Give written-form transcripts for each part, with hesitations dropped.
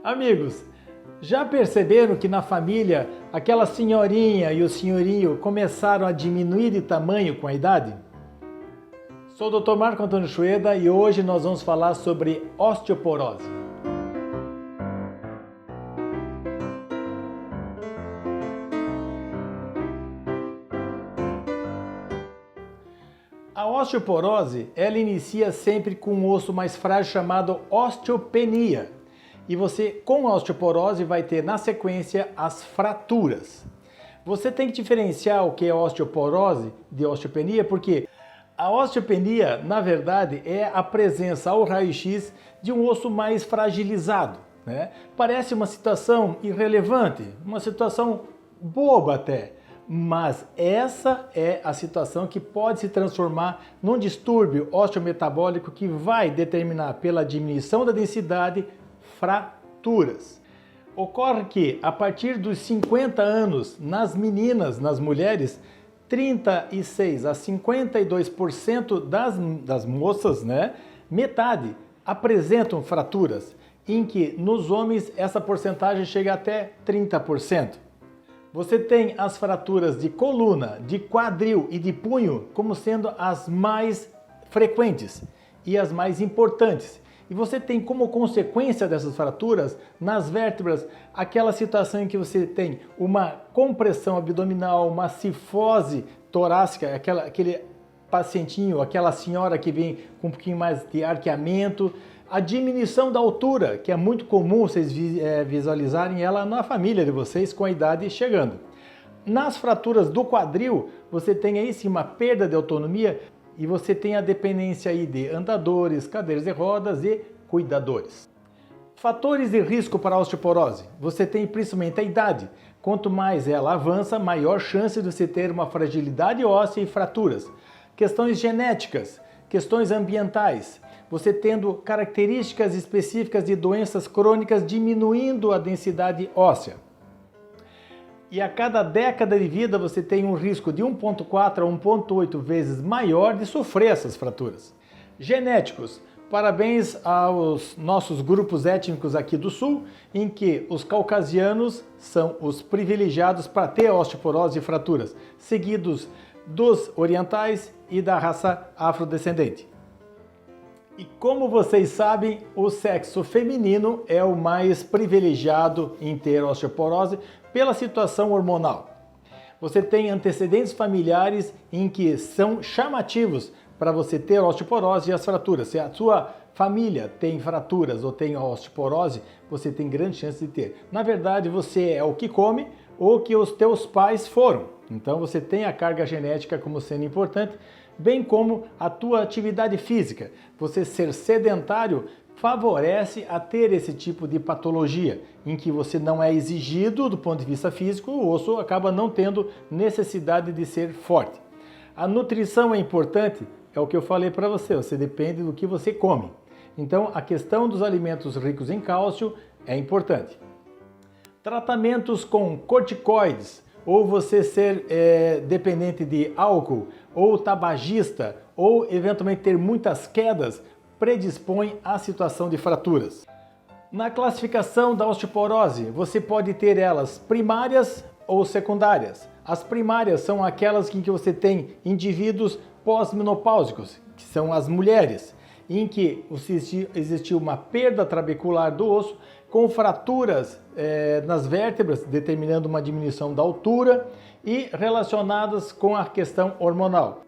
Amigos, já perceberam que na família aquela senhorinha e o senhorinho começaram a diminuir de tamanho com a idade? Sou o Dr. Marco Antônio Chueda e hoje nós vamos falar sobre osteoporose. A osteoporose, ela inicia sempre com um osso mais frágil chamado osteopenia. E você, com a osteoporose, vai ter na sequência as fraturas. Você tem que diferenciar o que é osteoporose de osteopenia, porque a osteopenia, na verdade, é a presença ao raio-x de um osso mais fragilizado, né? Parece uma situação irrelevante, uma situação boba até, mas essa é a situação que pode se transformar num distúrbio osteometabólico que vai determinar pela diminuição da densidade fraturas. Ocorre que a partir dos 50 anos, nas meninas, nas mulheres, 36 a 52% das moças, né, metade, apresentam fraturas, em que nos homens essa porcentagem chega até 30%. Você tem as fraturas de coluna, de quadril e de punho como sendo as mais frequentes e as mais importantes. E você tem como consequência dessas fraturas, nas vértebras, aquela situação em que você tem uma compressão abdominal, uma cifose torácica, aquele pacientinho, aquela senhora que vem com um pouquinho mais de arqueamento, a diminuição da altura, que é muito comum vocês visualizarem ela na família de vocês com a idade chegando. Nas fraturas do quadril, você tem aí sim uma perda de autonomia e você tem a dependência aí de andadores, cadeiras de rodas e cuidadores. Fatores de risco para a osteoporose. Você tem principalmente a idade. Quanto mais ela avança, maior chance de você ter uma fragilidade óssea e fraturas. Questões genéticas, questões ambientais. Você tendo características específicas de doenças crônicas diminuindo a densidade óssea. E a cada década de vida você tem um risco de 1,4 a 1,8 vezes maior de sofrer essas fraturas. Genéticos. Parabéns aos nossos grupos étnicos aqui do Sul, em que os caucasianos são os privilegiados para ter osteoporose e fraturas, seguidos dos orientais e da raça afrodescendente. E como vocês sabem, o sexo feminino é o mais privilegiado em ter osteoporose pela situação hormonal. Você tem antecedentes familiares em que são chamativos para você ter osteoporose e as fraturas. Se a sua família tem fraturas ou tem osteoporose, você tem grande chance de ter. Na verdade, você é o que come ou que os teus pais foram. Então você tem a carga genética como sendo importante, bem como a tua atividade física. Você ser sedentário favorece a ter esse tipo de patologia, em que você não é exigido do ponto de vista físico, o osso acaba não tendo necessidade de ser forte. A nutrição é importante, é o que eu falei para você, você depende do que você come. Então a questão dos alimentos ricos em cálcio é importante. Tratamentos com corticoides, ou você ser dependente de álcool, ou tabagista, ou eventualmente ter muitas quedas, predispõe à situação de fraturas. Na classificação da osteoporose, você pode ter elas primárias ou secundárias. As primárias são aquelas em que você tem indivíduos pós-menopáusicos, que são as mulheres, em que existiu uma perda trabecular do osso, com fraturas nas vértebras, determinando uma diminuição da altura e relacionadas com a questão hormonal.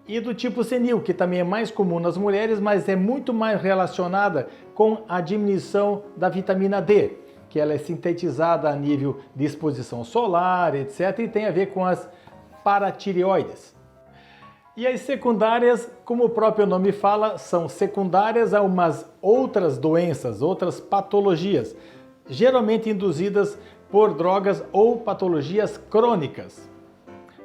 E do tipo senil, que também é mais comum nas mulheres, mas é muito mais relacionada com a diminuição da vitamina D, que ela é sintetizada a nível de exposição solar, etc., e tem a ver com as paratireoides. E as secundárias, como o próprio nome fala, são secundárias a umas outras doenças, outras patologias, geralmente induzidas por drogas ou patologias crônicas.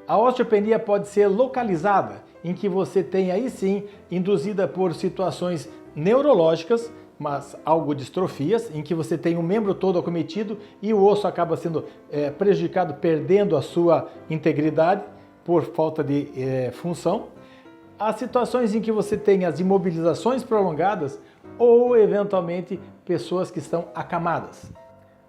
A osteopenia pode ser localizada, em que você tem aí sim, induzida por situações neurológicas, mas algo distrofias, em que você tem um membro todo acometido e o osso acaba sendo prejudicado, perdendo a sua integridade por falta de função. Há situações em que você tem as imobilizações prolongadas ou eventualmente pessoas que estão acamadas.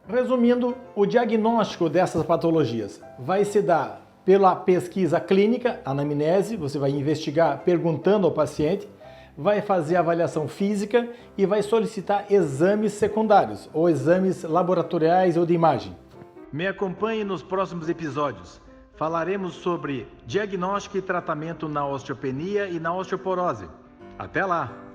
Resumindo, o diagnóstico dessas patologias vai se dar pela pesquisa clínica, anamnese, você vai investigar perguntando ao paciente, vai fazer avaliação física e vai solicitar exames secundários, ou exames laboratoriais ou de imagem. Me acompanhe nos próximos episódios. Falaremos sobre diagnóstico e tratamento na osteopenia e na osteoporose. Até lá!